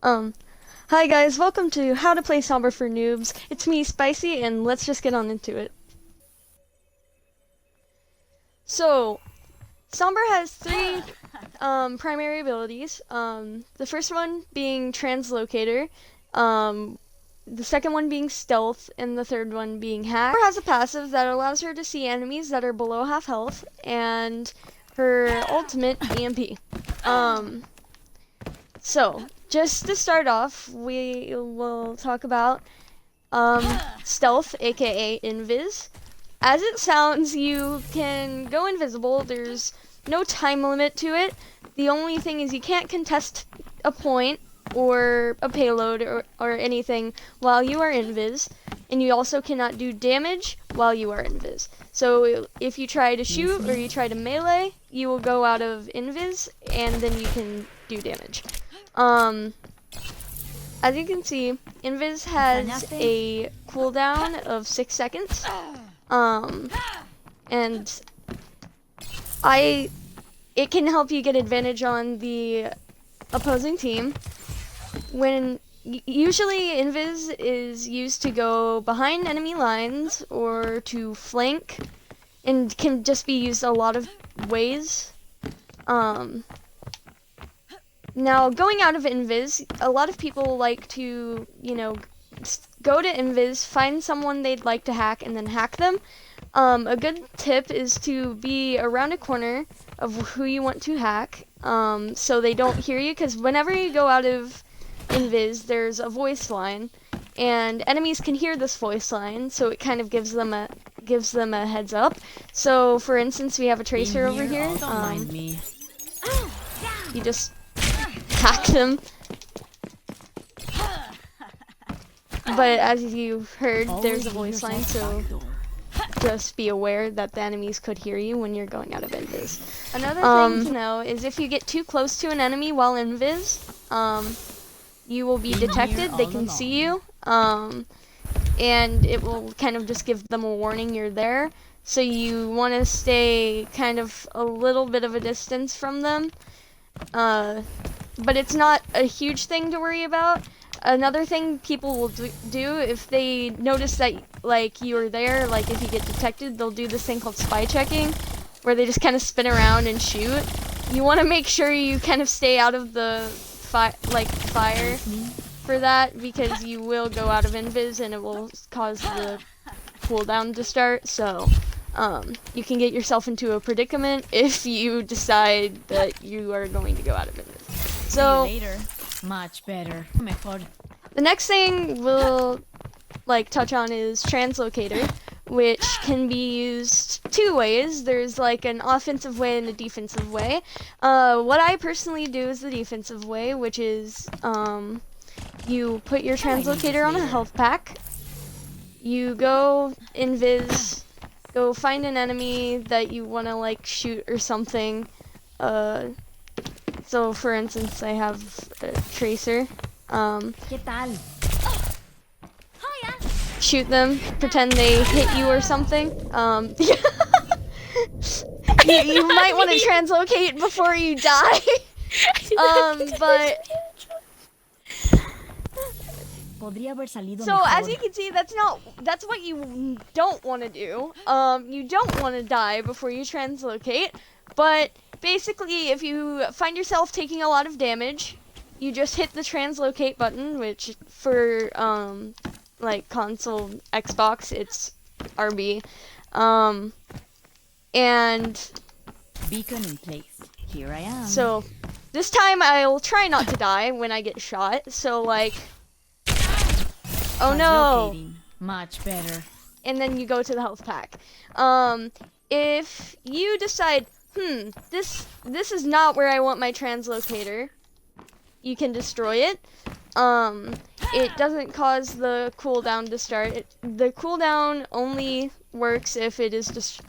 Hi guys, welcome to How to Play Sombra for Noobs. It's me, Spicy, and let's just get on into it. So, Sombra has three primary abilities. The first one being Translocator, the second one being Stealth, and the third one being Hack. Sombra has a passive that allows her to see enemies that are below half health, and her ultimate, EMP. So, just to start off, we will talk about Stealth, aka Invis. As it sounds, you can go invisible. There's no time limit to it. The only thing is you can't contest a point or a payload or anything while you are invis, and you also cannot do damage while you are invis. So if you try to shoot or you try to melee, you will go out of invis, and then you can do damage. As you can see, Invis has a cooldown of 6 seconds, and it can help you get advantage on the opposing team. Usually Invis is used to go behind enemy lines or to flank, and can just be used a lot of ways. Now, going out of Invis, a lot of people like to, go to Invis, find someone they'd like to hack, and then hack them. A good tip is to be around a corner of who you want to hack, so they don't hear you, because whenever you go out of Invis, there's a voice line, and enemies can hear this voice line, so it kind of gives them a heads up. So, for instance, we have a tracer over here. You just hack them. But as you heard, there's a voice line, so just be aware that the enemies could hear you when you're going out of invis. Another thing to know is if you get too close to an enemy while invis, you will be detected. They can see you, and it will kind of just give them a warning you're there. So you want to stay kind of a little bit of a distance from them. But it's not a huge thing to worry about. Another thing people will do if they notice that, like, you're there, like if you get detected, they'll do this thing called spy checking, where they just kind of spin around and shoot. You want to make sure you kind of stay out of the fire for that, because you will go out of invis and it will cause the cooldown to start. So you can get yourself into a predicament if you decide that you are going to go out of invis. So later. Much better. Mejor. The next thing we'll touch on is Translocator, which can be used two ways. There's like an offensive way and a defensive way. What I personally do is the defensive way, which is you put your Translocator on a health pack. You go invis, go find an enemy that you want to shoot or something. So, for instance, I have a tracer. ¿Qué tal? Shoot them, pretend they hit you or something. You might want to translocate before you die. But so as you can see, that's what you don't want to do. You don't want to die before you translocate, but basically, if you find yourself taking a lot of damage, you just hit the translocate button, which for console Xbox, it's RB. And beacon in place. Here I am. So this time I'll try not to die when I get shot. So oh no! Much better. And then you go to the health pack. If you decide, this is not where I want my translocator, you can destroy it. It doesn't cause the cooldown to start. The cooldown only works if it is just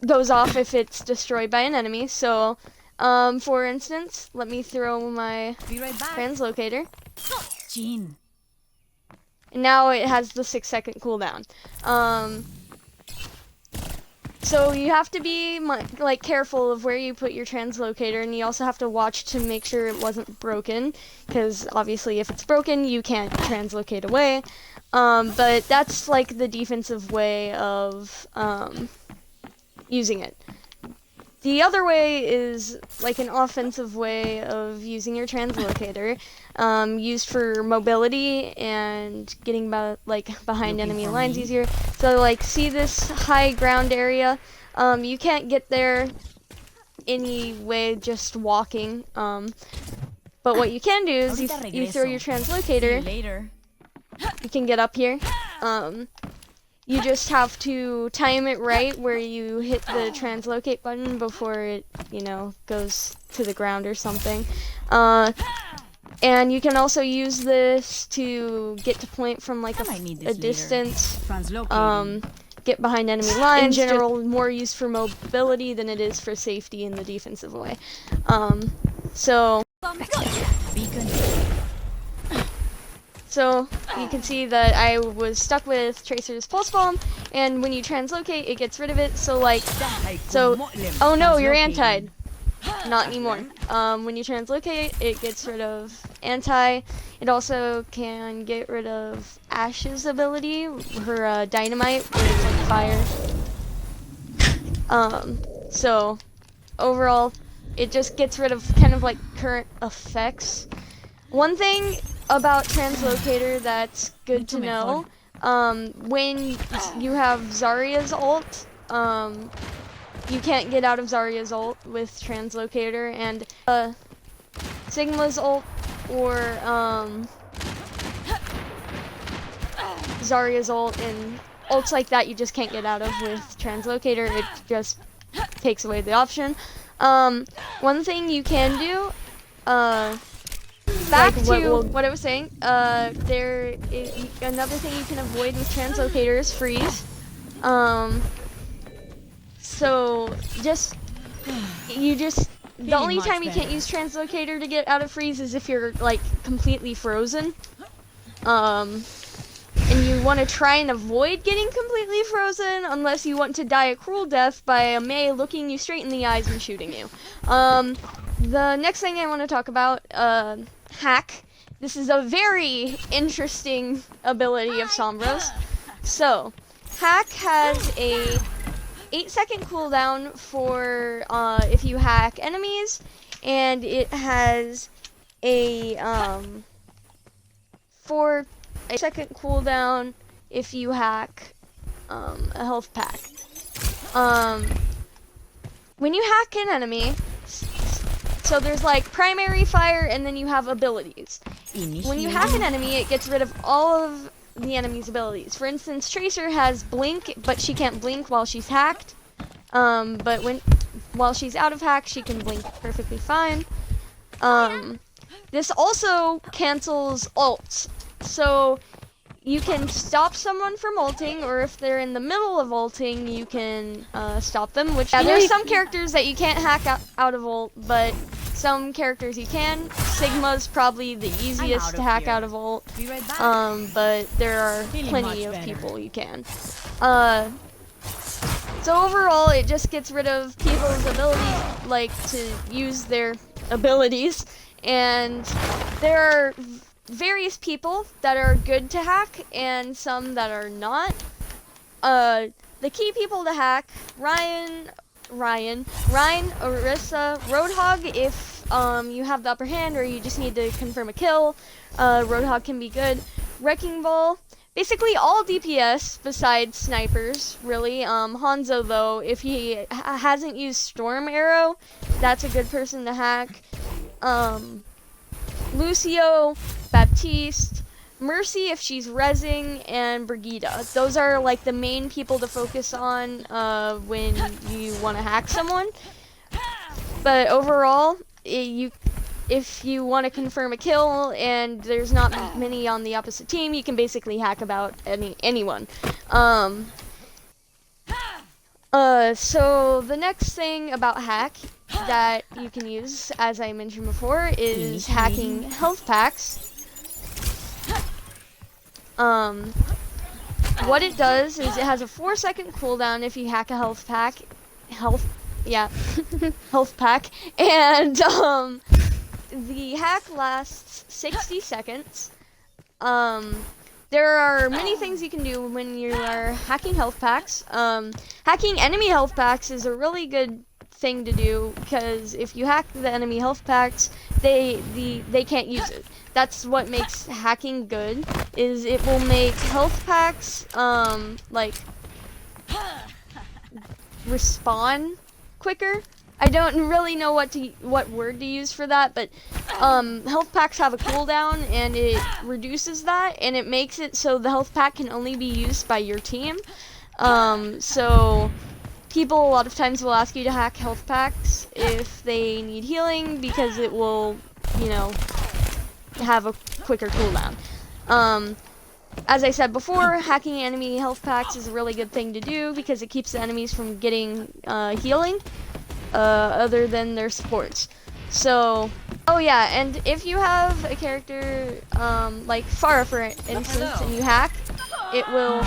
goes off if it's destroyed by an enemy. So, for instance, let me throw my translocator. Jean. And now it has the 6-second cooldown. So you have to be like careful of where you put your translocator, and you also have to watch to make sure it wasn't broken, because obviously if it's broken you can't translocate away. But that's like the defensive way of using it. The other way is like an offensive way of using your translocator, used for mobility and getting behind enemy lines easier. So like, see this high ground area? You can't get there anyway just walking. But what you can do is you throw your translocator. Later. You can get up here. You just have to time it right where you hit the translocate button before it, goes to the ground or something. And you can also use this to get to point from like a distance. Get behind enemy lines. In general, more used for mobility than it is for safety in the defensive way. So you can see that I was stuck with Tracer's Pulse Bomb, and when you translocate, it gets rid of it. Oh no, you're antied. Not anymore. When you translocate, it gets rid of anti. It also can get rid of Ash's ability, her dynamite, where it's like fire. So overall, it just gets rid of kind of like current effects. One thing about translocator that's good to know, when you have Zarya's ult, you can't get out of Zarya's ult with translocator, and Sigma's ult or Zarya's ult and ults like that you just can't get out of with translocator. It just takes away the option. One thing you can do, back to what I was saying, there is another thing you can avoid with translocator is freeze. So the only time you can't use translocator to get out of freeze is if you're like completely frozen. And you want to try and avoid getting completely frozen unless you want to die a cruel death by a Mei looking you straight in the eyes and shooting you. The next thing I want to talk about, hack. This is a very interesting ability of Sombra's. So, hack has a 8-second cooldown for if you hack enemies, and it has a 4-second cooldown if you hack a health pack. When you hack an enemy, so there's like primary fire and then you have abilities. When you hack an enemy, it gets rid of all of the enemy's abilities. For instance, Tracer has blink, but she can't blink while she's hacked. But while she's out of hack, she can blink perfectly fine. This also cancels ults. So you can stop someone from ulting, or if they're in the middle of ulting, you can stop them. There's some characters that you can't hack out of ult, but some characters you can. Sigma's probably the easiest to hack out of ult, but there are plenty of people you can. So overall, it just gets rid of people's ability, like to use their abilities, and there are various people that are good to hack and some that are not. The key people to hack: Ryan, Orisa, Roadhog if you have the upper hand or you just need to confirm a kill. Roadhog can be good. Wrecking Ball, basically all DPS besides snipers, really. Hanzo though, if he hasn't used Storm Arrow, that's a good person to hack. Lucio, Baptiste, Mercy if she's rezzing, and Brigitte. Those are like the main people to focus on when you want to hack someone. But overall, if you want to confirm a kill and there's not many on the opposite team, you can basically hack about anyone. So the next thing about hack that you can use, as I mentioned before, is hacking health packs. what it does is it has a 4-second cooldown if you hack a health pack. Health pack. And the hack lasts 60 seconds. There are many things you can do when you are hacking health packs. Hacking enemy health packs is a really good thing to do, because if you hack the enemy health packs, they can't use it. That's what makes hacking good, is it will make health packs like respawn quicker. I don't really know what word to use for that, but health packs have a cooldown, and it reduces that, and it makes it so the health pack can only be used by your team. So people a lot of times will ask you to hack health packs if they need healing, because it will, you know, have a quicker cooldown. As I said before, hacking enemy health packs is a really good thing to do, because it keeps the enemies from getting healing other than their supports. So, oh yeah, and if you have a character like Farah, for instance, and you hack, it will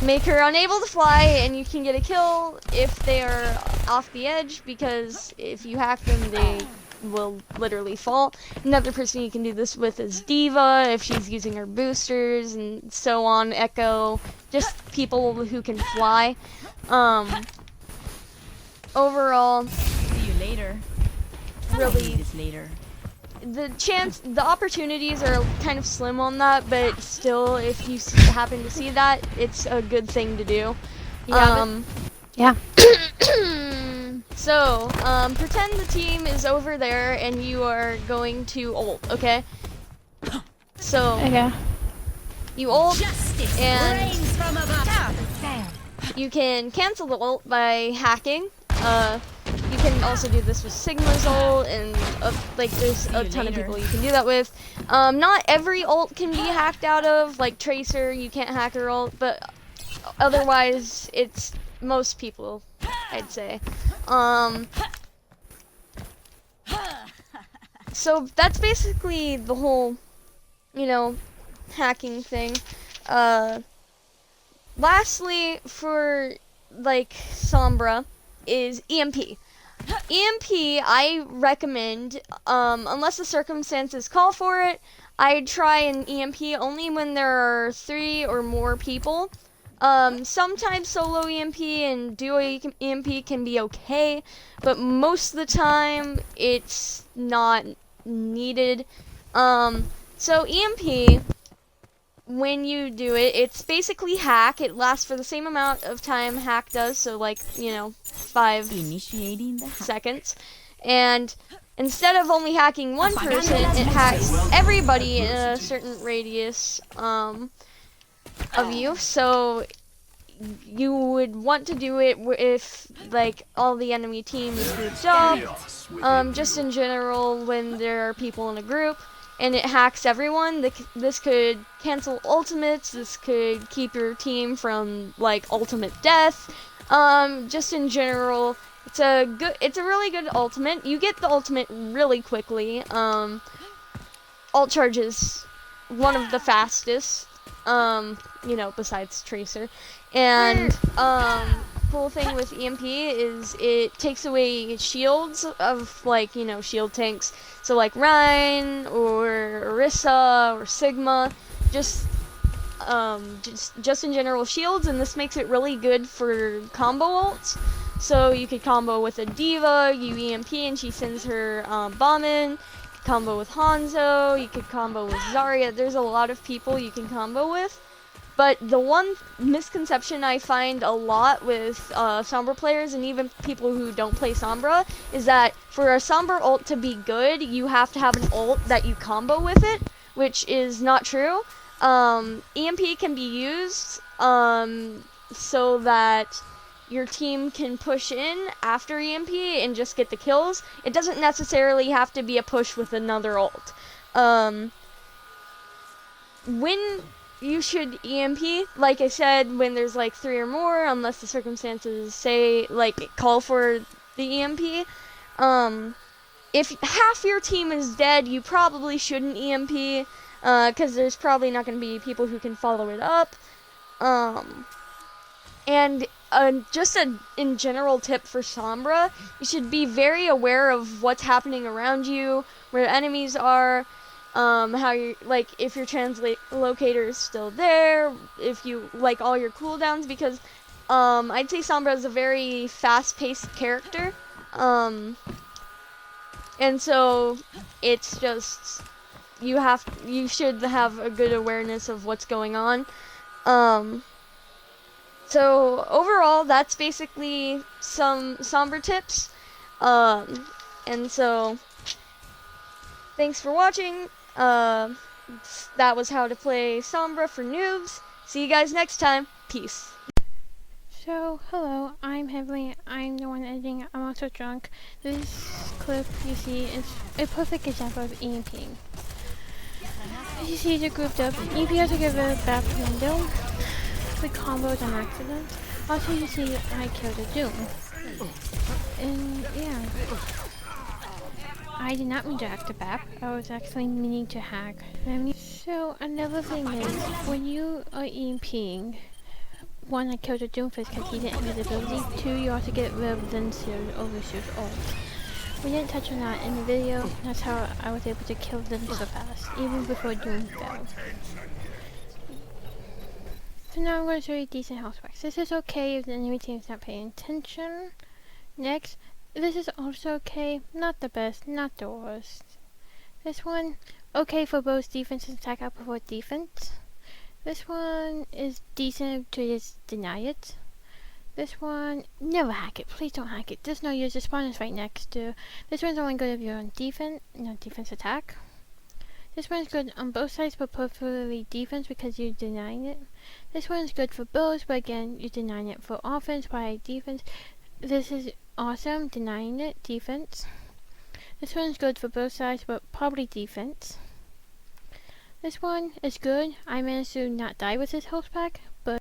make her unable to fly, and you can get a kill if they are off the edge, because if you hack them, they will literally fall. Another person you can do this with is Diva, if she's using her boosters, and so on, Echo, just people who can fly. Overall, See you later. really, This later. the opportunities are kind of slim on that, but still, if you happen to see that, it's a good thing to do. Yeah. So, pretend the team is over there and you are going to ult, okay? So, Okay. you ult, Justice and reigns from above. you can cancel the ult by hacking. You can also do this with Sigma's ult, and like there's a ton of people you can do that with. Not every ult can be hacked out of, like Tracer, you can't hack her ult, but otherwise it's most people, I'd say. So that's basically the whole, you know, hacking thing. Lastly, for like Sombra, is EMP. EMP, I recommend, unless the circumstances call for it, I'd try an EMP only when there are 3 or more people. Sometimes solo EMP and duo EMP can be okay, but most of the time it's not needed. So EMP, when you do it, it's basically hack. It lasts for the same amount of time hack does, so like, you know, 5 Initiating the hack. seconds. And instead of only hacking one person, it hacks everybody in a certain radius of you. So you would want to do it if like all the enemy team is grouped up. Just in general, when there are people in a group and it hacks everyone, this could cancel ultimates. This could keep your team from like ultimate death. Just in general, it's a really good ultimate. You get the ultimate really quickly. Ult charge is one of the fastest, you know, besides Tracer. And cool thing with EMP is it takes away shields of, like, you know, shield tanks. So like Rhine or Orisa or Sigma, just in general shields, and this makes it really good for combo ults. So you could combo with a Diva, you EMP and she sends her bomb in. You could combo with Hanzo, you could combo with Zarya. There's a lot of people you can combo with. But the one misconception I find a lot with Sombra players, and even people who don't play Sombra, is that for a Sombra ult to be good, you have to have an ult that you combo with it, which is not true. EMP can be used so that your team can push in after EMP and just get the kills. It doesn't necessarily have to be a push with another ult. When you should EMP, like I said, when there's like 3 or more, unless the circumstances say, like, call for the EMP. If half your team is dead, you probably shouldn't EMP. because there's probably not going to be people who can follow it up. And just a in general tip for Sombra, you should be very aware of what's happening around you, where enemies are, how you like if your translocator is still there, if you like all your cooldowns, because I'd say Sombra is a very fast-paced character, and so it's just you should have a good awareness of what's going on. So overall, that's basically some Sombra tips. And so thanks for watching. That was how to play Sombra for noobs. See you guys next time. Peace. So, hello, I'm Heavenly. I'm the one editing. I'm also drunk. This clip you see is a perfect example of EMPing. As you see, they're grouped up. EMP has to give a back window with combos on accident. Also, you see I killed a Doom. And yeah. I did not mean to hack the BAP. I was actually meaning to hack. So, another thing is, when you are EMPing, one, I killed a Doomfist because he didn't have invisibility. Two, you also get rid of Linseer's Overseer's ult. We didn't touch on that in the video. That's how I was able to kill them so fast, even before Doom fell. So now I'm going to show you decent health specs. This is okay if the enemy team's not paying attention. Next, this is also okay. Not the best, not the worst. This one, okay for both defense and attack. I prefer defense. This one is decent to just deny it. This one, never hack it. Please don't hack it. There's no use. The spawn is right next to. This one's only good if you're on defense, no defense attack. This one's good on both sides, but preferably defense because you're denying it. This one's good for both, but again, you're denying it for offense by defense. This is awesome, denying it, defense. This one's good for both sides, but probably defense. This one is good. I managed to not die with this health pack, but